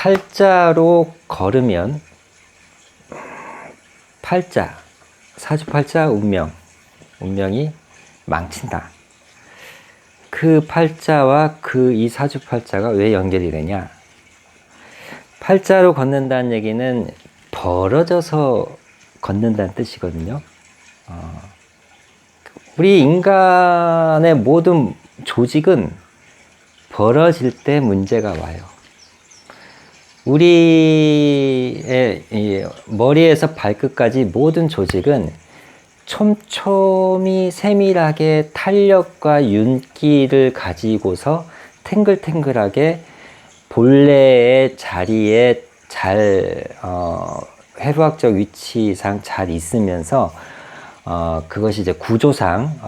팔자로 걸으면 팔자, 사주팔자 운명이 망친다. 그 팔자와 이 사주팔자가 왜 연결이 되냐? 팔자로 걷는다는 얘기는 벌어져서 걷는다는 뜻이거든요. 우리 인간의 모든 조직은 벌어질 때 문제가 와요. 우리의 머리에서 발끝까지 모든 조직은 촘촘히 세밀하게 탄력과 윤기를 가지고서 탱글탱글하게 본래의 자리에 잘 회로학적 위치상 잘 있으면서 그것이 이제 구조상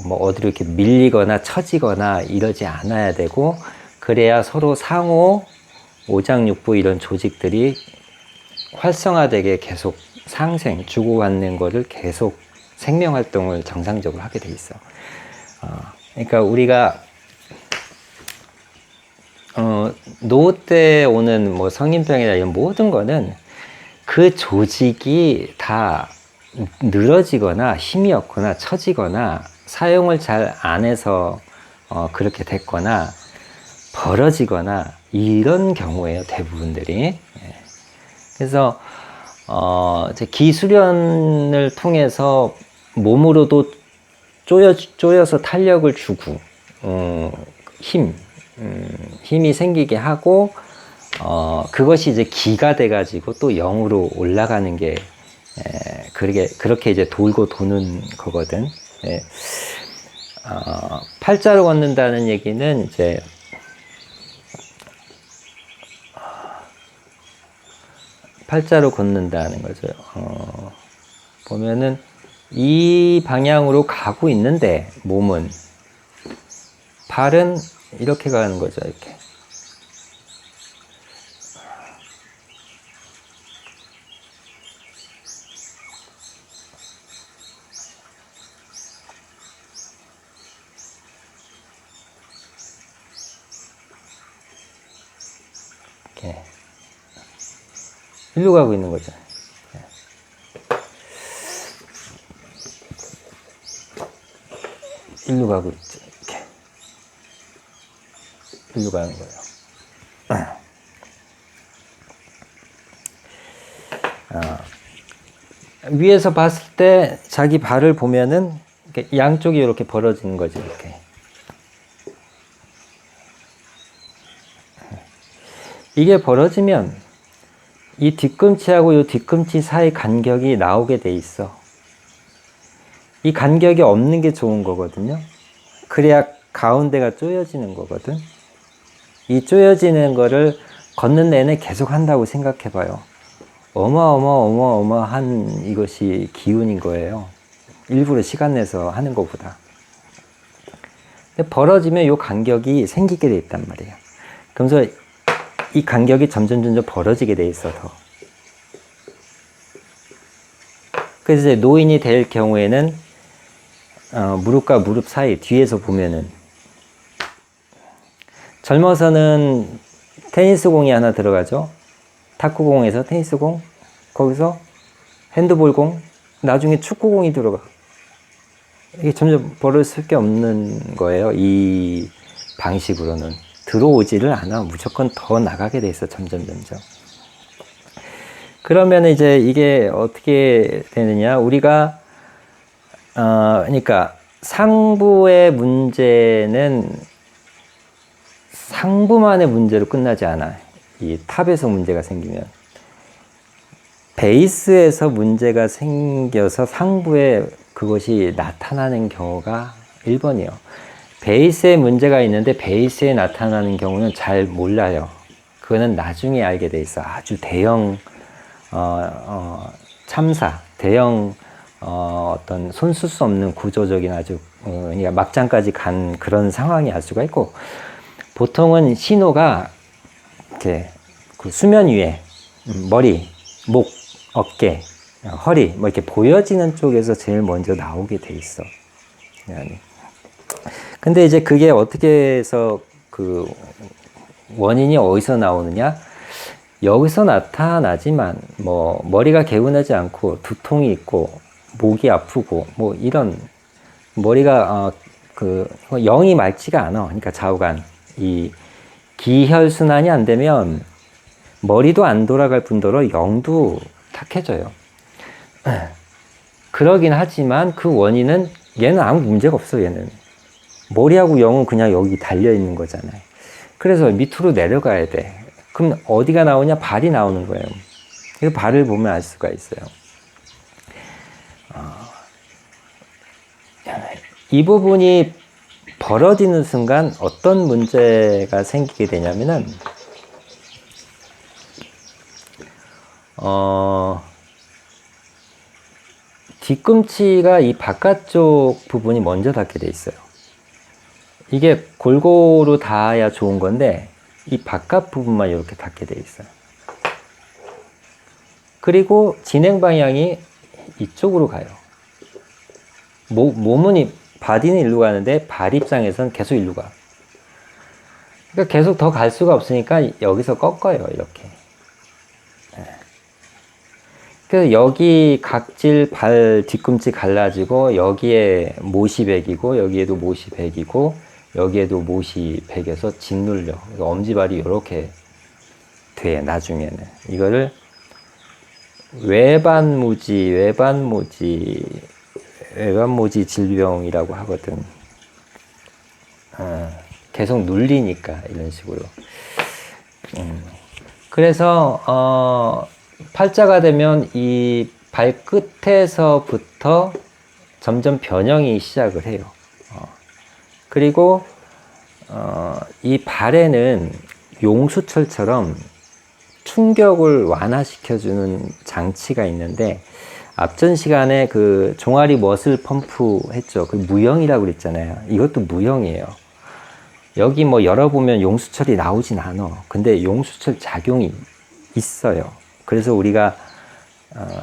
뭐 어디로 이렇게 밀리거나 처지거나 이러지 않아야 되고, 그래야 서로 상호 오장육부 이런 조직들이 활성화되게 계속 주고받는 거를 계속 생명활동을 정상적으로 하게 돼 있어. 그러니까 우리가 노후 때 오는 뭐 성인병이나 이런 모든 거는 그 조직이 다 늘어지거나 힘이 없거나 처지거나 사용을 잘 안 해서 그렇게 됐거나 벌어지거나 이런 경우예요, 대부분들이. 그래서 이제 기수련을 통해서 몸으로도 쪼여서 탄력을 주고 힘이 생기게 하고 그것이 이제 기가 돼가지고 또 영으로 올라가는 게 그렇게 이제 돌고 도는 거거든. 팔자로 걷는다는 얘기는 이제 팔자로 걷는다는 거죠. 보면은 이 방향으로 가고 있는데 몸은, 발은 이렇게 가는 거죠. 이렇게. 이렇게. 일로 가고 있는 거죠. 일로 가고 있죠. 이렇게. 일로 가는 거예요. 위에서 봤을 때 자기 발을 보면은 이렇게 양쪽이 이렇게 벌어지는 거죠. 이렇게. 이게 벌어지면 이 뒤꿈치하고 이 뒤꿈치 사이 간격이 나오게 돼 있어. 이 간격이 없는 게 좋은 거거든요. 그래야 가운데가 쪼여지는 거거든. 이 쪼여지는 거를 걷는 내내 계속 한다고 생각해 봐요. 어마어마한 이것이 기운인 거예요. 일부러 시간 내서 하는 것보다. 근데 벌어지면 이 간격이 생기게 돼 있단 말이에요. 그러면서 이 간격이 점점 벌어지게 돼 있어, 더. 그래서 이제 노인이 될 경우에는 무릎과 무릎 사이 뒤에서 보면은, 젊어서는 테니스공이 하나 들어가죠. 탁구공에서 테니스공, 거기서 핸드볼공, 나중에 축구공이 들어가. 이게 점점 벌어질 수밖에 없는 거예요. 이 방식으로는 들어오지를 않아. 무조건 더 나가게 돼 있어. 점점. 그러면 이제 이게 어떻게 되느냐? 우리가 그러니까 상부의 문제는 상부만의 문제로 끝나지 않아. 이 탑에서 문제가 생기면 베이스에서 문제가 생겨서 상부에 그것이 나타나는 경우가 1번이에요. 베이스에 문제가 있는데 베이스에 나타나는 경우는 잘 몰라요. 그거는 나중에 알게 돼 있어. 아주 대형 참사, 대형 어떤 손쓸 수 없는 구조적인 아주 그러니까 막장까지 간 그런 상황이 알 수가 있고, 보통은 신호가 이렇게 그 수면 위에 머리, 목, 어깨, 허리 뭐 이렇게 보여지는 쪽에서 제일 먼저 나오게 돼 있어. 근데 이제 그게 어떻게 해서 원인이 어디서 나오느냐? 여기서 나타나지만 뭐 머리가 개운하지 않고 두통이 있고 목이 아프고 뭐 이런 머리가 영이 맑지가 않아. 그러니까 좌우간 이 기혈순환이 안 되면 머리도 안 돌아갈 뿐더러 영도 탁해져요. 그러긴 하지만 그 원인은 얘는 아무 문제가 없어. 얘는 머리하고 영은 그냥 여기 달려 있는 거잖아요. 그래서 밑으로 내려가야 돼. 그럼 어디가 나오냐? 발이 나오는 거예요. 그래서 발을 보면 알 수가 있어요. 이 부분이 벌어지는 순간 어떤 문제가 생기게 되냐면은 뒤꿈치가 이 바깥쪽 부분이 먼저 닿게 돼 있어요. 이게 골고루 닿아야 좋은 건데 이 바깥 부분만 이렇게 닿게 돼 있어요. 그리고 진행 방향이 이쪽으로 가요. 몸은 바디는 일로 가는데 발 입장에서는 계속 일로 가. 그러니까 계속 더 갈 수가 없으니까 여기서 꺾어요. 이렇게. 그래서 여기 각질 발 뒤꿈치 갈라지고 여기에 못이 100이고 여기에도 못이 100이고 여기에도 못이 100에서 짓눌려. 그러니까 엄지발이 이렇게 돼. 나중에는 이거를 외반모지 질병이라고 하거든. 계속 눌리니까 이런 식으로. 그래서 팔자가 되면 이 발끝에서부터 점점 변형이 시작을 해요. 그리고 이 발에는 용수철처럼 충격을 완화시켜주는 장치가 있는데 앞전 시간에 그 종아리 머슬 펌프 했죠. 그 무형이라고 그랬잖아요. 이것도 무형이에요. 여기 뭐 열어보면 용수철이 나오진 않아. 근데 용수철 작용이 있어요. 그래서 우리가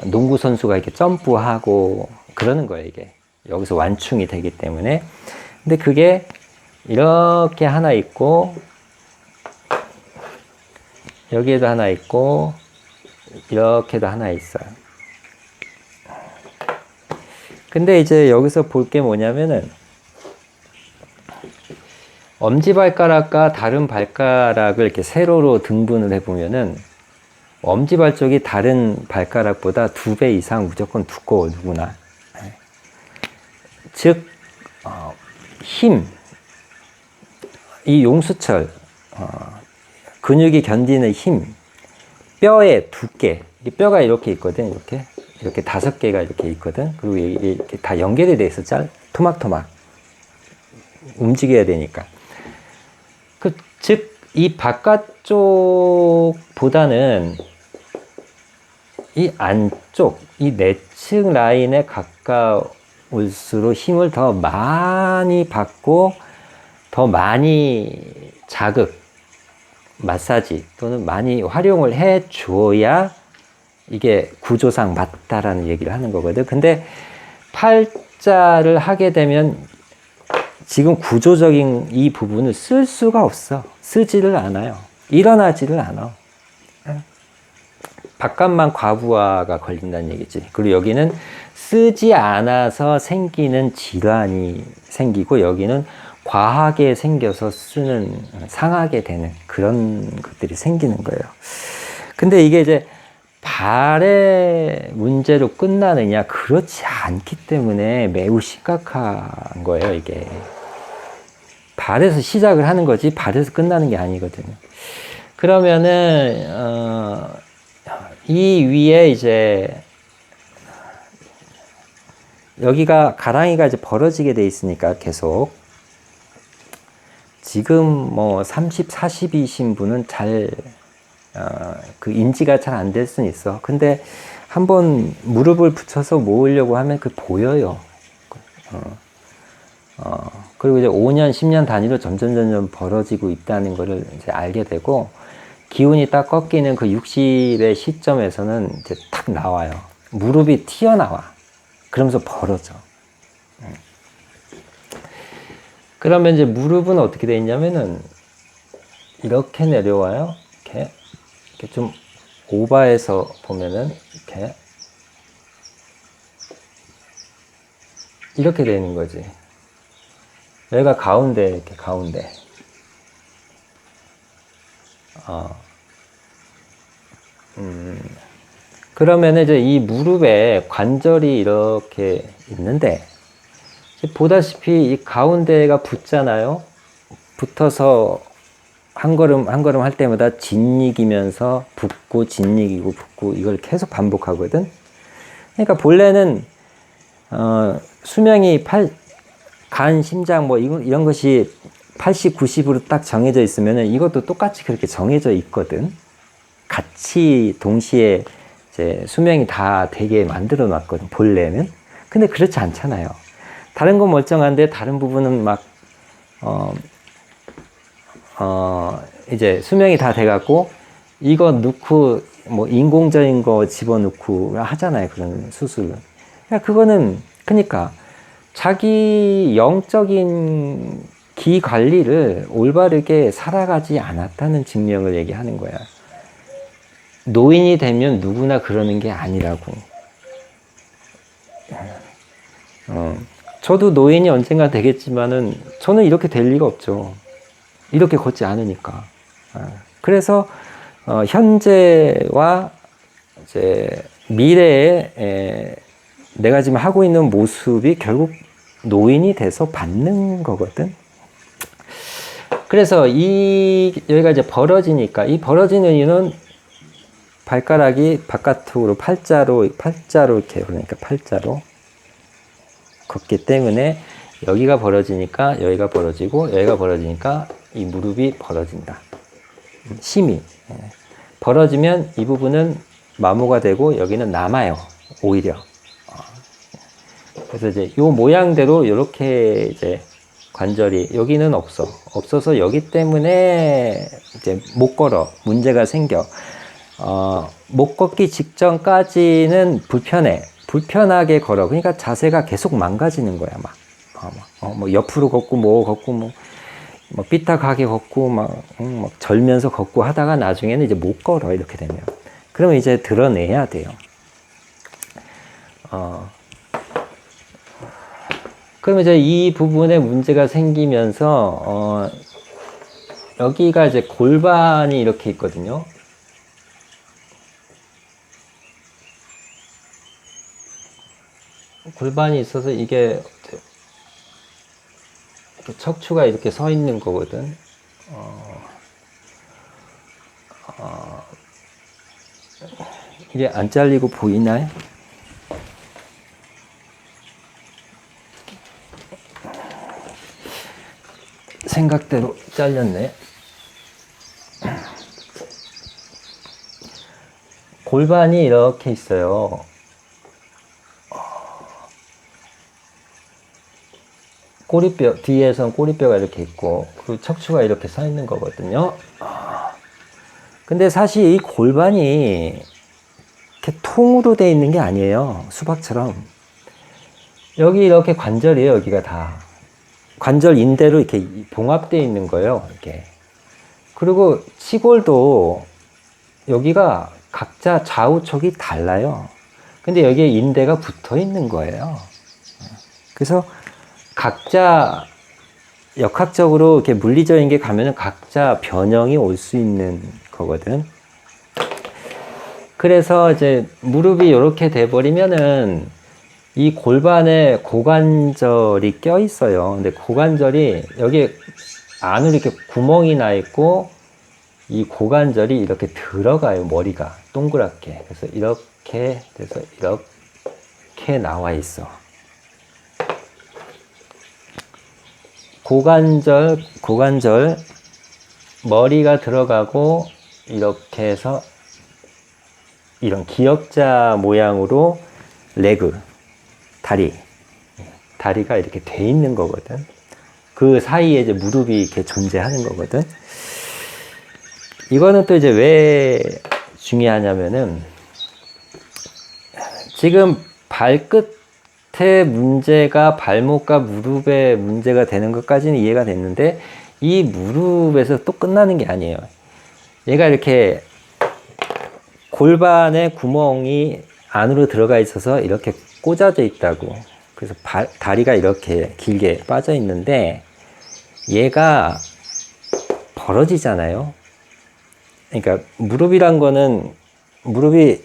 농구 선수가 이렇게 점프하고 그러는 거예요. 이게 여기서 완충이 되기 때문에. 근데 그게 이렇게 하나 있고 여기에도 하나 있고 이렇게도 하나 있어요. 근데 이제 여기서 볼 게 뭐냐면은 엄지발가락과 다른 발가락을 이렇게 세로로 등분을 해보면은 엄지발 쪽이 다른 발가락보다 2배 이상 무조건 두꺼워, 누구나. 즉, 힘, 이 용수철, 근육이 견디는 힘, 뼈의 두께, 뼈가 이렇게 있거든, 이렇게 5개가 이렇게 있거든. 그리고 이렇게 다 연결이 돼 있어, 토막토막. 움직여야 되니까. 즉, 이 바깥쪽보다는 이 안쪽, 이 내측 라인에 가까울수록 힘을 더 많이 받고 더 많이 자극, 마사지 또는 많이 활용을 해 주어야 이게 구조상 맞다라는 얘기를 하는 거거든. 근데 팔자를 하게 되면 지금 구조적인 이 부분을 쓸 수가 없어. 쓰지를 않아요. 일어나지를 않아. 바깥만 과부하가 걸린다는 얘기지. 그리고 여기는 쓰지 않아서 생기는 질환이 생기고 여기는 과하게 생겨서 상하게 되는 그런 것들이 생기는 거예요. 근데 이게 이제 발의 문제로 끝나느냐? 그렇지 않기 때문에 매우 심각한 거예요, 이게. 발에서 시작을 하는 거지, 발에서 끝나는 게 아니거든요. 그러면은, 이 위에 이제, 여기가, 가랑이가 이제 벌어지게 돼 있으니까 계속, 지금 뭐 30, 40이신 분은 그 인지가 잘 안 될 수는 있어. 근데 한번 무릎을 붙여서 모으려고 하면 그 보여요. 그리고 이제 5년, 10년 단위로 점점 벌어지고 있다는 거를 이제 알게 되고, 기운이 딱 꺾이는 그 60의 시점에서는 이제 탁 나와요. 무릎이 튀어나와. 그러면서 벌어져. 그러면 이제 무릎은 어떻게 돼 있냐면은, 이렇게 내려와요. 이렇게 좀 오버해서 보면은 이렇게 되는 거지. 여기가 가운데, 이렇게 가운데. 그러면 이제 이 무릎에 관절이 이렇게 있는데, 보다시피 이 가운데가 붙잖아요. 붙어서 한 걸음 한 걸음 할 때마다 짓이기면서 붙고 짓이기고 붙고 이걸 계속 반복하거든. 그러니까 본래는 수명이 간, 심장 뭐 이런 것이 80, 90으로 딱 정해져 있으면은 이것도 똑같이 그렇게 정해져 있거든. 같이 동시에 이제 수명이 다 되게 만들어 놨거든, 본래는. 근데 그렇지 않잖아요. 다른 건 멀쩡한데 다른 부분은 막 이제 수명이 다 돼갖고 이거 넣고 뭐 인공적인 거 집어넣고 하잖아요, 그런 수술. 그거는 그러니까 자기 영적인 기 관리를 올바르게 살아가지 않았다는 증명을 얘기하는 거야. 노인이 되면 누구나 그러는 게 아니라고. 저도 노인이 언젠가 되겠지만은 저는 이렇게 될 리가 없죠. 이렇게 걷지 않으니까. 그래서 현재와 이제 미래에 내가 지금 하고 있는 모습이 결국 노인이 돼서 받는 거거든. 그래서 여기가 이제 벌어지니까, 이 벌어지는 이유는 발가락이 바깥으로 팔자로 이렇게, 그러니까 팔자로 걷기 때문에 여기가 벌어지니까 여기가 벌어지고 여기가 벌어지니까 이 무릎이 벌어진다. 심이 벌어지면 이 부분은 마모가 되고 여기는 남아요, 오히려. 그래서 이제 요 모양대로 이렇게 이제 관절이 여기는 없어서 여기 때문에 이제 못 걸어, 문제가 생겨. 못 걷기 직전까지는 불편하게 걸어. 그러니까 자세가 계속 망가지는 거야, 뭐 옆으로 걷고 뭐 삐딱하게 걷고 막 절면서 걷고 하다가 나중에는 이제 못 걸어, 이렇게 되면. 그러면 이제 드러내야 돼요. 그럼 이제 이 부분에 문제가 생기면서 여기가 이제 골반이 이렇게 있거든요. 골반이 있어서 이게 척추가 이렇게 서 있는 거거든. 이게 안 잘리고 보이나요? 생각대로 잘렸네. 골반이 이렇게 있어요. 꼬리뼈, 뒤에선 꼬리뼈가 이렇게 있고, 그 척추가 이렇게 서 있는 거거든요. 근데 사실 이 골반이 이렇게 통으로 돼 있는 게 아니에요. 수박처럼. 여기 이렇게 관절이에요, 여기가 다. 관절 인대로 이렇게 봉합되어 있는 거예요, 이렇게. 그리고 치골도 여기가 각자 좌우측이 달라요. 근데 여기에 인대가 붙어 있는 거예요. 그래서 각자 역학적으로 이렇게 물리적인 게 가면은 각자 변형이 올 수 있는 거거든. 그래서 이제 무릎이 이렇게 돼버리면은 이 골반에 고관절이 껴 있어요. 근데 고관절이 여기 안으로 이렇게 구멍이 나 있고 이 고관절이 이렇게 들어가요, 머리가 동그랗게. 그래서 이렇게 돼서 이렇게 나와 있어. 고관절 머리가 들어가고 이렇게 해서 이런 기역자 모양으로 레그, 다리가 이렇게 돼 있는 거거든. 그 사이에 이제 무릎이 이렇게 존재하는 거거든. 이거는 또 이제 왜 중요하냐면은 지금 발끝에 문제가 발목과 무릎에 문제가 되는 것까지는 이해가 됐는데 이 무릎에서 또 끝나는 게 아니에요. 얘가 이렇게 골반에 구멍이 안으로 들어가 있어서 이렇게 꽂아져 있다고. 그래서 다리가 이렇게 길게 빠져 있는데 얘가 벌어지잖아요. 그러니까 무릎이란 거는 무릎이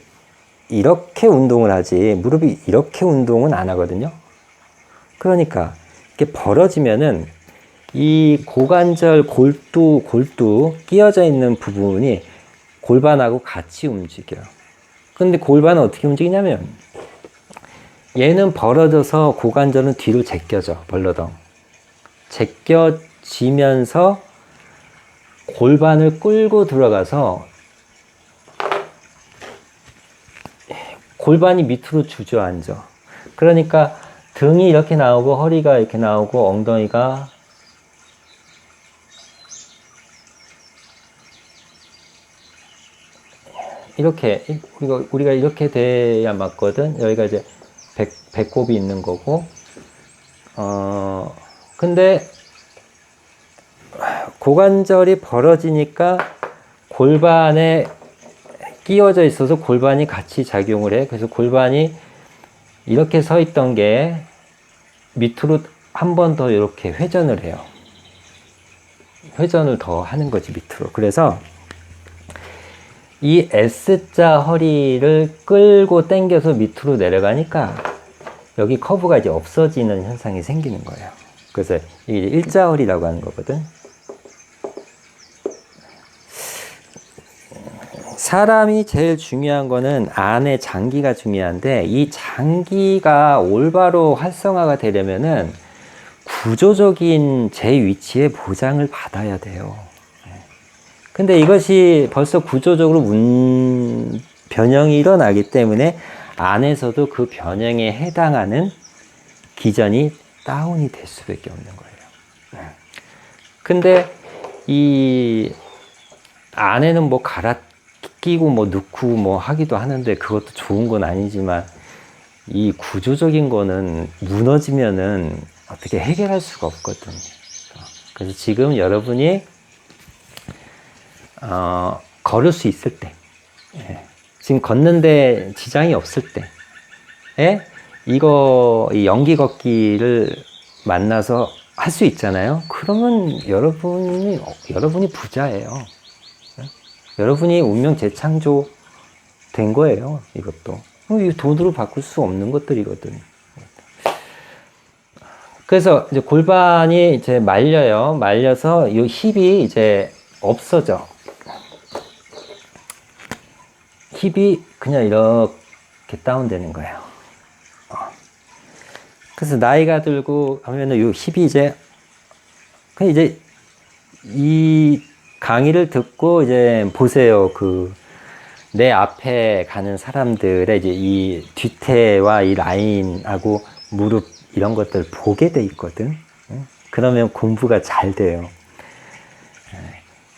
이렇게 운동을 하지 무릎이 이렇게 운동은 안 하거든요. 그러니까 이렇게 벌어지면은 이 고관절 골두 끼어져 있는 부분이 골반하고 같이 움직여요. 근데 골반은 어떻게 움직이냐면 얘는 벌어져서 고관절은 뒤로 제껴져. 벌러덩 제껴지면서 골반을 끌고 들어가서 골반이 밑으로 주저앉아. 그러니까 등이 이렇게 나오고 허리가 이렇게 나오고 엉덩이가 이렇게 우리가 이렇게 돼야 맞거든. 여기가 이제 배꼽이 있는 거고. 근데 고관절이 벌어지니까 골반에 끼워져 있어서 골반이 같이 작용을 해. 그래서 골반이 이렇게 서 있던 게 밑으로 한 번 더 이렇게 회전을 해요. 회전을 더 하는 거지, 밑으로. 그래서 이 S자 허리를 끌고 당겨서 밑으로 내려가니까 여기 커브가 이제 없어지는 현상이 생기는 거예요. 그래서 이게 일자 허리라고 하는 거거든. 사람이 제일 중요한 거는 안에 장기가 중요한데 이 장기가 올바로 활성화가 되려면은 구조적인 제 위치에 보장을 받아야 돼요. 근데 이것이 벌써 구조적으로 변형이 일어나기 때문에 안에서도 그 변형에 해당하는 기전이 다운이 될 수밖에 없는 거예요. 근데 이 안에는 뭐 갈아 끼고 뭐 넣고 뭐 하기도 하는데 그것도 좋은 건 아니지만 이 구조적인 거는 무너지면은 어떻게 해결할 수가 없거든. 그래서 지금 여러분이 걸을 수 있을 때, 지금 걷는데 지장이 없을 때, 이 연기 걷기를 만나서 할 수 있잖아요. 그러면 여러분이 부자예요. 여러분이 운명 재창조 된 거예요. 이것도. 이 돈으로 바꿀 수 없는 것들이거든. 그래서 이제 골반이 이제 말려요. 말려서 이 힙이 이제 없어져. 힙이 그냥 이렇게 다운되는 거예요. 그래서 나이가 들고 하면은 이 힙이 그냥 이제 이 강의를 듣고 이제 보세요. 내 앞에 가는 사람들의 이제 이 뒤태와 이 라인하고 무릎 이런 것들 보게 돼 있거든. 그러면 공부가 잘 돼요.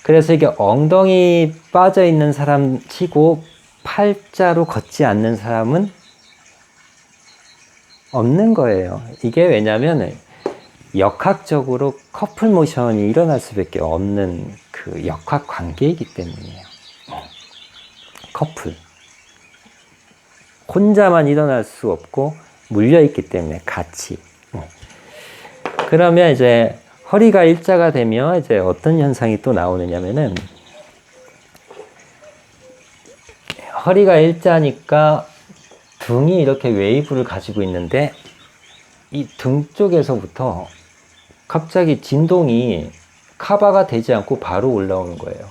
그래서 이게 엉덩이 빠져 있는 사람 치고 팔자로 걷지 않는 사람은 없는 거예요. 이게 왜냐면 역학적으로 커플 모션이 일어날 수밖에 없는 그 역학 관계이기 때문이에요. 커플. 혼자만 일어날 수 없고 물려있기 때문에 같이. 그러면 이제 허리가 일자가 되면 이제 어떤 현상이 또 나오느냐면은 허리가 일자니까 등이 이렇게 웨이브를 가지고 있는데 이 등 쪽에서부터 갑자기 진동이 카바가 되지 않고 바로 올라오는 거예요.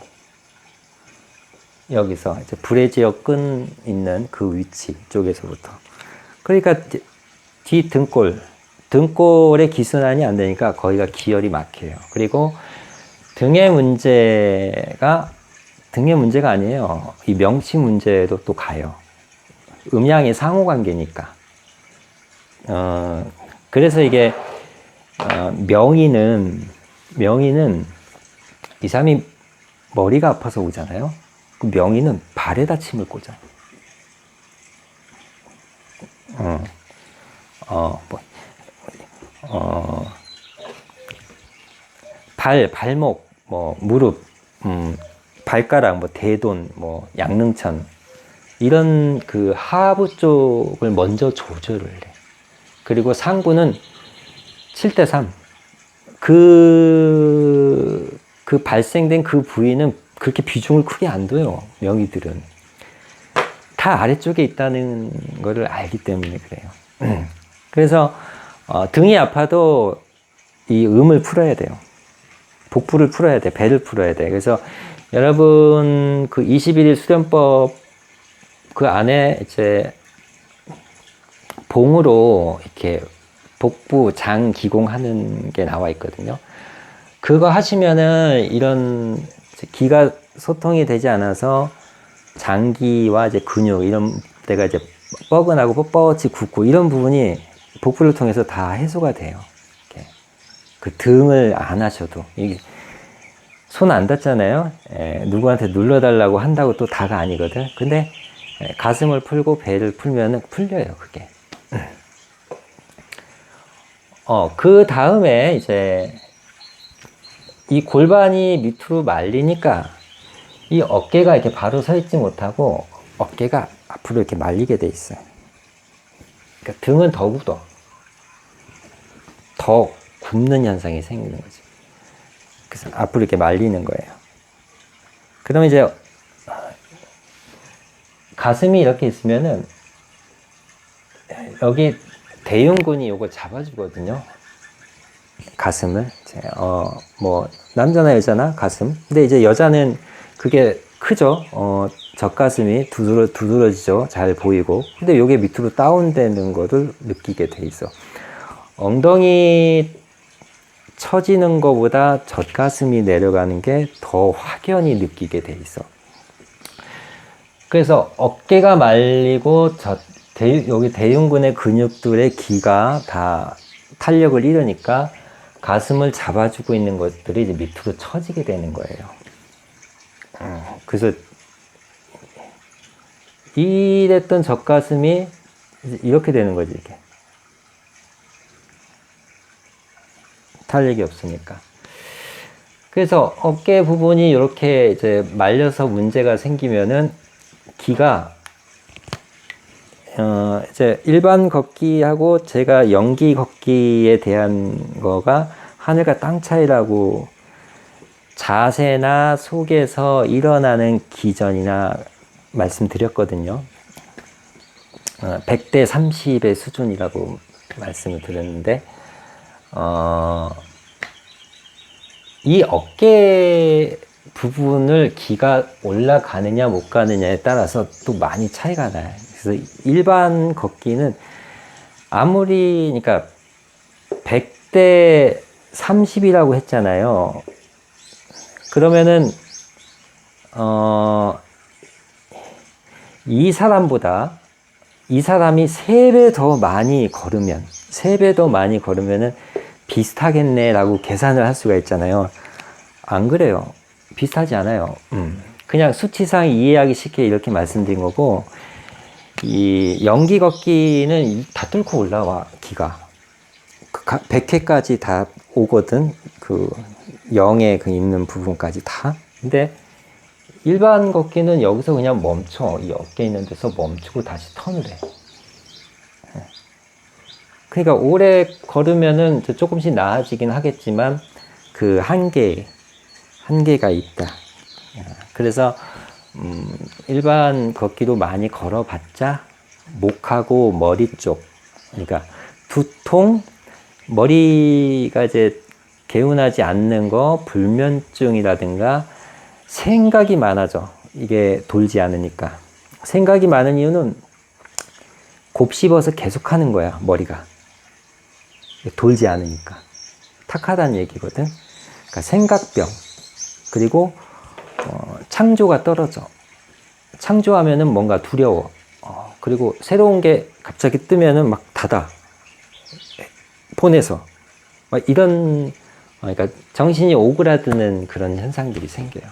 여기서 이제 브래지어 끈 있는 그 위치 쪽에서부터. 그러니까 뒤 등골의 기순환이 안 되니까 거기가 기혈이 막혀요. 그리고 등의 문제가 아니에요. 이 명치 문제도 또 가요. 음양의 상호관계니까. 그래서 이게 명의는 이 사람이 머리가 아파서 오잖아요. 그 명의는 발에다 침을 꽂아. 발목, 뭐 무릎, 발가락, 뭐 대돈, 뭐 양릉천 이런 그 하부 쪽을 먼저 조절을 해. 그리고 상부는 7대3. 그 발생된 그 부위는 그렇게 비중을 크게 안 둬요. 명의들은. 다 아래쪽에 있다는 거를 알기 때문에 그래요. 그래서 등이 아파도 이 음을 풀어야 돼요. 복부를 풀어야 돼. 배를 풀어야 돼. 그래서 여러분 그 21일 수련법 그 안에 이제 봉으로 이렇게 복부 장 기공하는 게 나와 있거든요. 그거 하시면은 이런 기가 소통이 되지 않아서 장기와 이제 근육 이런 데가 이제 뻐근하고 뻣뻣이 굳고 이런 부분이 복부를 통해서 다 해소가 돼요. 이렇게. 그 등을 안 하셔도 손 안 닿잖아요. 누구한테 눌러달라고 한다고 또 다가 아니거든. 근데 가슴을 풀고 배를 풀면은 풀려요, 그게. 그 다음에 이제 이 골반이 밑으로 말리니까 이 어깨가 이렇게 바로 서 있지 못하고 어깨가 앞으로 이렇게 말리게 돼 있어요. 그러니까 등은 더 굳어. 더 굽는 현상이 생기는 거죠. 그래서 앞으로 이렇게 말리는 거예요. 그러면 이제 가슴이 이렇게 있으면은 여기 대흉근이 요걸 잡아주거든요. 가슴을. 뭐 남자나 여자나 가슴. 근데 이제 여자는 그게 크죠. 젖가슴이 두드러지죠. 잘 보이고. 근데 요게 밑으로 다운되는 거를 느끼게 돼 있어. 엉덩이 처지는 것보다 젖가슴이 내려가는 게 더 확연히 느끼게 돼 있어. 그래서 어깨가 말리고 여기 대흉근의 근육들의 기가 다 탄력을 잃으니까 가슴을 잡아주고 있는 것들이 이제 밑으로 처지게 되는 거예요. 그래서 이랬던 젖가슴이 이렇게 되는 거지, 이렇게. 탄력이 없으니까. 그래서 어깨 부분이 이렇게 이제 말려서 문제가 생기면은 기가 이제 일반 걷기하고 제가 연기 걷기에 대한 거가 하늘과 땅 차이라고 자세나 속에서 일어나는 기전이나 말씀드렸거든요. 100대 30의 수준이라고 말씀을 드렸는데 이 어깨 부분을 기가 올라가느냐 못 가느냐에 따라서 또 많이 차이가 나요. 그래서 일반 걷기는 아무리 그러니까 100대 30이라고 했잖아요. 그러면은 이 사람이 3배 더 많이 걸으면은 비슷하겠네라고 계산을 할 수가 있잖아요. 안 그래요. 비슷하지 않아요. 그냥 수치상 이해하기 쉽게 이렇게 말씀드린 거고, 이 연기 걷기는 다 뚫고 올라와, 기가. 100회까지 다 오거든. 그 0에 그 있는 부분까지 다. 근데 일반 걷기는 여기서 그냥 멈춰. 이 어깨 있는 데서 멈추고 다시 턴을 해. 그러니까 오래 걸으면은 조금씩 나아지긴 하겠지만 그 한계가 있다. 그래서 일반 걷기도 많이 걸어봤자 목하고 머리 쪽, 그러니까 두통, 머리가 이제 개운하지 않는 거, 불면증이라든가 생각이 많아져. 이게 돌지 않으니까. 생각이 많은 이유는 곱씹어서 계속 하는 거야, 머리가. 돌지 않으니까. 탁하다는 얘기거든. 그러니까 생각병. 그리고 창조가 떨어져. 창조하면은 뭔가 두려워. 그리고 새로운 게 갑자기 뜨면은 막 닫아. 폰에서. 막 이런, 그러니까 정신이 오그라드는 그런 현상들이 생겨요.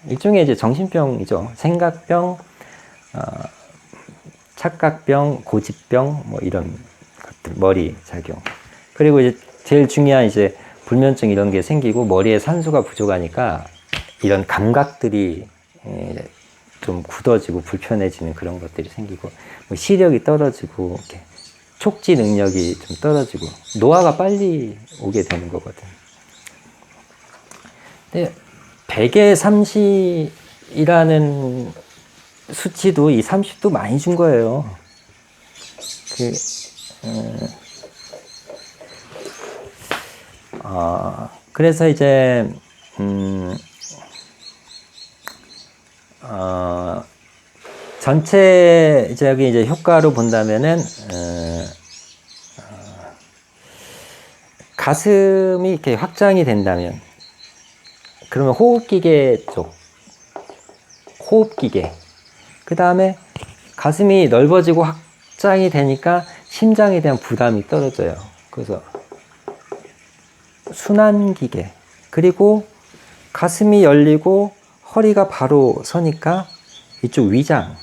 일종의 이제 정신병이죠. 생각병, 착각병, 고집병, 뭐 이런 것들, 머리 작용. 그리고 이제 제일 중요한 이제 불면증 이런 게 생기고 머리에 산소가 부족하니까 이런 감각들이 좀 굳어지고 불편해지는 그런 것들이 생기고 뭐 시력이 떨어지고 이렇게 촉지 능력이 좀 떨어지고 노화가 빨리 오게 되는 거거든. 근데 100에 30이라는 수치도 이 30도 많이 준 거예요. 그래서 이제 전체적인 이제 효과로 본다면은 가슴이 이렇게 확장이 된다면 그러면 호흡기계 쪽 호흡기계 그 다음에 가슴이 넓어지고 확장이 되니까 심장에 대한 부담이 떨어져요. 그래서 순환기계 그리고 가슴이 열리고 허리가 바로 서니까 이쪽 위장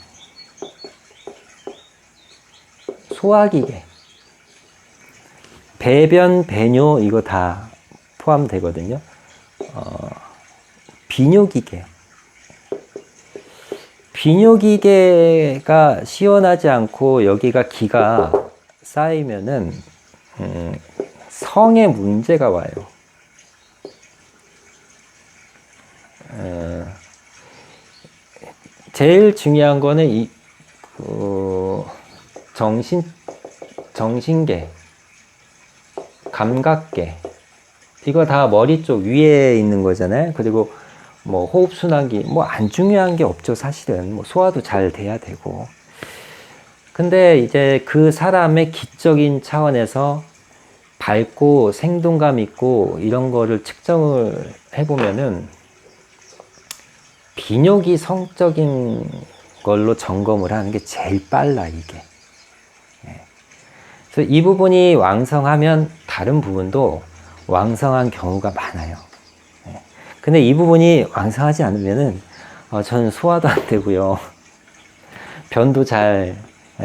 소화기계 배변 배뇨 이거 다 포함되거든요. 비뇨기계 비뇨기계가 시원하지 않고 여기가 기가 쌓이면은 성에 문제가 와요. 제일 중요한 거는 정신계, 감각계 이거 다 머리 쪽 위에 있는 거잖아요. 그리고 뭐 호흡순환기 뭐 안 중요한 게 없죠. 사실은 뭐 소화도 잘 돼야 되고. 근데 이제 그 사람의 기적인 차원에서 밝고 생동감 있고 이런 거를 측정을 해보면은 비뇨기 성적인 걸로 점검을 하는 게 제일 빨라 이게. 그래서 이 부분이 왕성하면 다른 부분도 왕성한 경우가 많아요. 근데 이 부분이 왕성하지 않으면은 저는 소화도 안 되고요. 변도 잘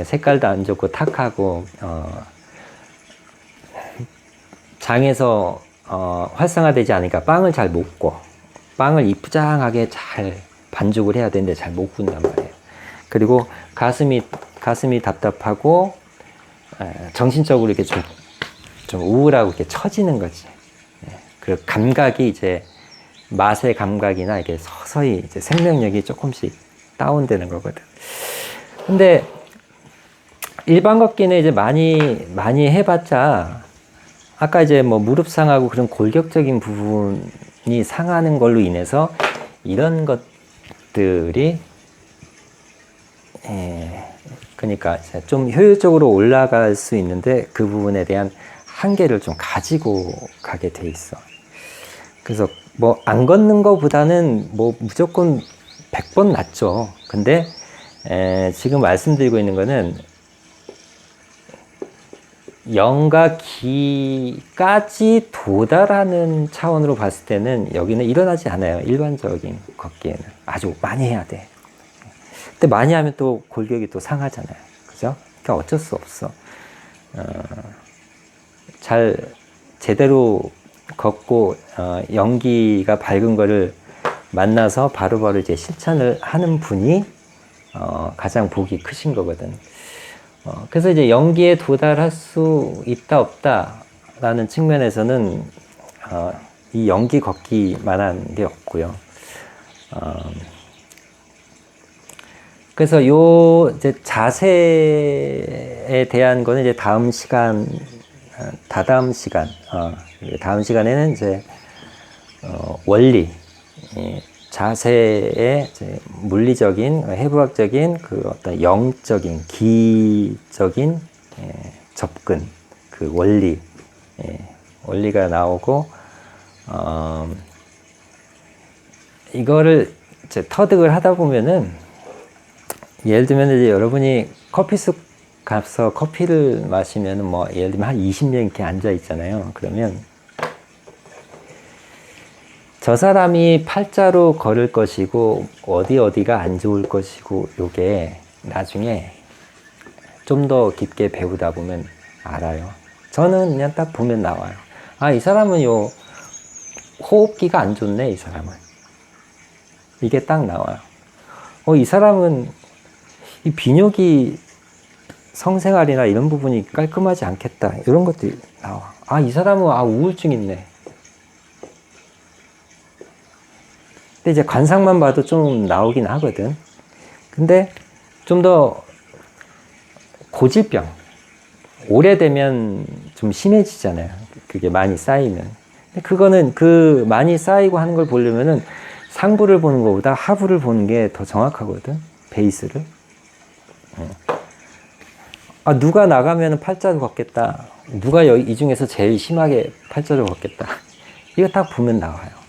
색깔도 안 좋고 탁하고 장에서 활성화되지 않으니까 빵을 잘 못 구. 빵을 이쁘장하게 잘 반죽을 해야 되는데 잘 못 군단 말이에요. 그리고 가슴이 답답하고 정신적으로 이렇게 좀 우울하고 이렇게 처지는 거지. 그리고 감각이 이제 맛의 감각이나 이게 서서히 이제 생명력이 조금씩 다운되는 거거든. 근데 일반 걷기는 이제 많이 해봤자 아까 이제 뭐 무릎 상하고 그런 골격적인 부분이 상하는 걸로 인해서 이런 것들이 그러니까 좀 효율적으로 올라갈 수 있는데 그 부분에 대한 한계를 좀 가지고 가게 돼 있어. 그래서 뭐 안 걷는 것보다는 뭐 무조건 100번 낫죠. 근데 지금 말씀드리고 있는 거는 영과 기까지 도달하는 차원으로 봤을 때는 여기는 일어나지 않아요. 일반적인 걷기에는 아주 많이 해야 돼. 근데 많이 하면 또 골격이 또 상하잖아요. 그죠? 그러니까 어쩔 수 없어. 잘 제대로 걷고 연기가 밝은 거를 만나서 바로바로 이제 실천을 하는 분이 가장 복이 크신 거거든. 그래서 이제 연기에 도달할 수 있다 없다 라는 측면에서는 이 연기 걷기만한 게 없고요. 그래서 요 이제 자세에 대한 거는 이제 다음 시간에는 이제 원리, 자세의 이제 물리적인, 해부학적인 그 어떤 영적인, 기적인 접근, 그 원리가 나오고 이거를 이제 터득을 하다 보면은 예를 들면 이제 여러분이 커피숍 가서 커피를 마시면은 뭐 예를 들면 한 20명 이렇게 앉아 있잖아요. 그러면 저 사람이 팔자로 걸을 것이고 어디가 안 좋을 것이고 요게 나중에 좀 더 깊게 배우다 보면 알아요. 저는 그냥 딱 보면 나와요. 아, 이 사람은 호흡기가 안 좋네, 이 사람은. 이게 딱 나와요. 이 사람은 이 비뇨기 성생활이나 이런 부분이 깔끔하지 않겠다. 이런 것들이 나와. 아, 이 사람은 우울증 있네. 근데 이제 관상만 봐도 좀 나오긴 하거든. 근데 좀 더 고질병. 오래되면 좀 심해지잖아요. 그게 많이 쌓이면. 근데 그거는 그 많이 쌓이고 하는 걸 보려면은 상부를 보는 것보다 하부를 보는 게 더 정확하거든. 베이스를. 누가 나가면 팔자를 걷겠다. 누가 이 중에서 제일 심하게 팔자를 걷겠다. 이거 딱 보면 나와요.